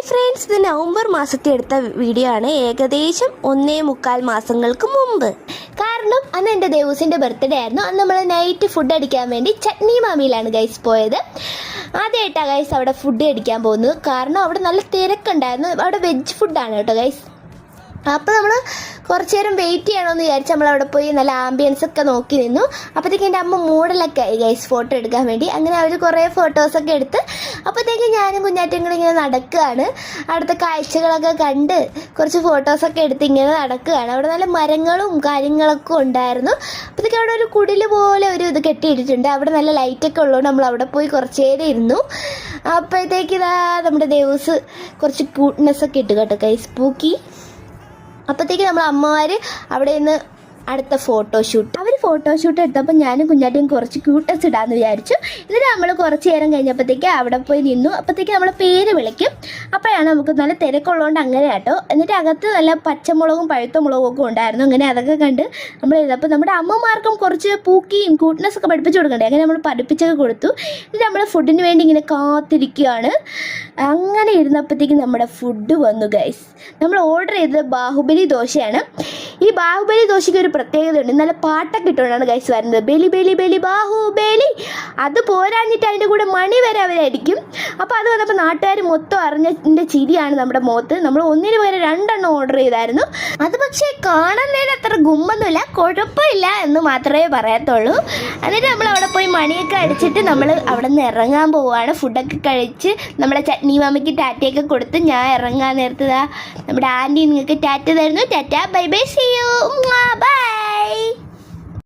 Hi friends, ഇത് November മാസത്തിൽ എടുത്ത വീഡിയോ ആണ്. ഏകദേശം 1.25 മാസങ്ങൾക്ക് മുമ്പ്. കാരണം അന്ന് എൻ്റെ ദേവൂസിൻ്റെ ബർത്ത്ഡേ ആയിരുന്നു. അന്ന് നമ്മൾ നൈറ്റ് ഫുഡ് അടിക്കാൻ വേണ്ടി ചട്നി മാമിയിലാണ് ഗൈസ് പോയത്. ആദ്യമായിട്ടാണ് ഗൈസ് അവിടെ ഫുഡ് അടിക്കാൻ പോകുന്നത്. കാരണം അവിടെ നല്ല തിരക്കുണ്ടായിരുന്നു. അവിടെ വെജ് ഫുഡാണ് കേട്ടോ ഗൈസ്. അപ്പോൾ നമ്മൾ കുറച്ച് നേരം വെയിറ്റ് ചെയ്യണമെന്ന് വിചാരിച്ച് നമ്മളവിടെ പോയി നല്ല ആംബിയൻസ് ഒക്കെ നോക്കി നിന്നു. അപ്പോഴത്തേക്കും എൻ്റെ അമ്മ മോഡലൊക്കെ ആയി ഗൈസ് ഫോട്ടോ എടുക്കാൻ വേണ്ടി. അങ്ങനെ അവർ കുറേ ഫോട്ടോസൊക്കെ എടുത്ത് അപ്പോഴത്തേക്കും ഞാനും കുഞ്ഞാറ്റങ്ങളും ഇങ്ങനെ നടക്കുകയാണ്. അവിടുത്തെ കാഴ്ചകളൊക്കെ കണ്ട് കുറച്ച് ഫോട്ടോസൊക്കെ എടുത്ത് ഇങ്ങനെ നടക്കുകയാണ്. അവിടെ നല്ല മരങ്ങളും കാര്യങ്ങളൊക്കെ ഉണ്ടായിരുന്നു. അപ്പോഴത്തേക്കും അവിടെ ഒരു കുടിൽ പോലെ ഒരു ഇത് കെട്ടിയിട്ടിട്ടുണ്ട്. അവിടെ നല്ല ലൈറ്റൊക്കെ ഉള്ളതുകൊണ്ട് നമ്മൾ അവിടെ പോയി കുറച്ച് നേരം ഇരുന്നു. അപ്പോഴത്തേക്ക് ഇതാ നമ്മുടെ ദേവൂസ് കുറച്ച് ക്യൂട്ട്നെസ്സൊക്കെ ഇട്ട് കേട്ടോ ഗൈസ്, പൂക്കി. അപ്പോഴത്തേക്ക് നമ്മൾ അമ്മമാർ അവിടെ നിന്ന് അടുത്ത ഫോട്ടോഷൂട്ട്, അവർ ഫോട്ടോഷൂട്ട് എടുത്തപ്പോൾ ഞാനും കുഞ്ഞാട്ടിയും കുറച്ച് ക്യൂട്ടസ് ഇടാമെന്ന് വിചാരിച്ചു. എന്നിട്ട് നമ്മൾ കുറച്ച് നേരം കഴിഞ്ഞപ്പോഴത്തേക്ക് അവിടെ പോയി നിന്നു. അപ്പോഴത്തേക്ക് നമ്മളെ പേര് വിളിക്കും. അപ്പോഴാണ് നമുക്ക് നല്ല തിരക്കുള്ളതുകൊണ്ട് അങ്ങനെ കേട്ടോ. എന്നിട്ട് അകത്ത് നല്ല പച്ചമുളകും പഴുത്ത മുളകും ഒക്കെ ഉണ്ടായിരുന്നു. അങ്ങനെ അതൊക്കെ കണ്ട് നമ്മൾ അപ്പോൾ നമ്മുടെ അമ്മമാർക്കും കുറച്ച് പൂക്കിയും ക്യൂട്ട്നെസ്സൊക്കെ പഠിപ്പിച്ച് കൊടുക്കണ്ടേ. അങ്ങനെ നമ്മൾ പഠിപ്പിച്ചൊക്കെ കൊടുത്തു. എന്നിട്ട് നമ്മൾ ഫുഡിന് വേണ്ടി ഇങ്ങനെ കാത്തിരിക്കുകയാണ്. അങ്ങനെ ഇരുന്നപ്പോഴത്തേക്ക് നമ്മുടെ ഫുഡ് വന്നു ഗൈസ്. നമ്മൾ ഓർഡർ ചെയ്തത് ബാഹുബലി ദോശയാണ്. ഈ ബാഹുബലി ദോശയ്ക്ക് ഒരു പ്രത്യേകത ഉണ്ട്. നല്ല പാട്ടൊക്കെ ഇട്ടുകൊണ്ടാണ് ഗൈസ് വരുന്നത്. ബലി ബലി ബലി ബാഹുബലി. അത് പോരാഞ്ഞിട്ട് അതിൻ്റെ കൂടെ മണി വരെ അവരായിരിക്കും. അപ്പോൾ അത് വന്നപ്പോൾ നാട്ടുകാർ മൊത്തം അറിഞ്ഞതിൻ്റെ ചിരിയാണ് നമ്മുടെ മുഖത്ത്. നമ്മൾ ഒന്നിന് പകരം 2 ഓർഡർ ചെയ്തായിരുന്നു. അത് പക്ഷേ കാണുന്നതിന് അത്ര ഗുമ്മൊന്നുമില്ല, കുഴപ്പമില്ല എന്ന് മാത്രമേ പറയത്തുള്ളൂ. എന്നിട്ട് നമ്മൾ അവിടെ പോയി മണിയൊക്കെ അടിച്ചിട്ട് നമ്മൾ അവിടെ നിന്ന് ഇറങ്ങാൻ പോവുകയാണ്. ഫുഡൊക്കെ കഴിച്ച് നമ്മളെ ചട്നി മാമിക്ക് ടാറ്റയൊക്കെ കൊടുത്ത് ഞാൻ ഇറങ്ങാൻ നേരത്തതാ നമ്മുടെ ആൻറ്റി നിങ്ങൾക്ക് ടാറ്റ തരുന്നു. Tata, bye bye, see you, by.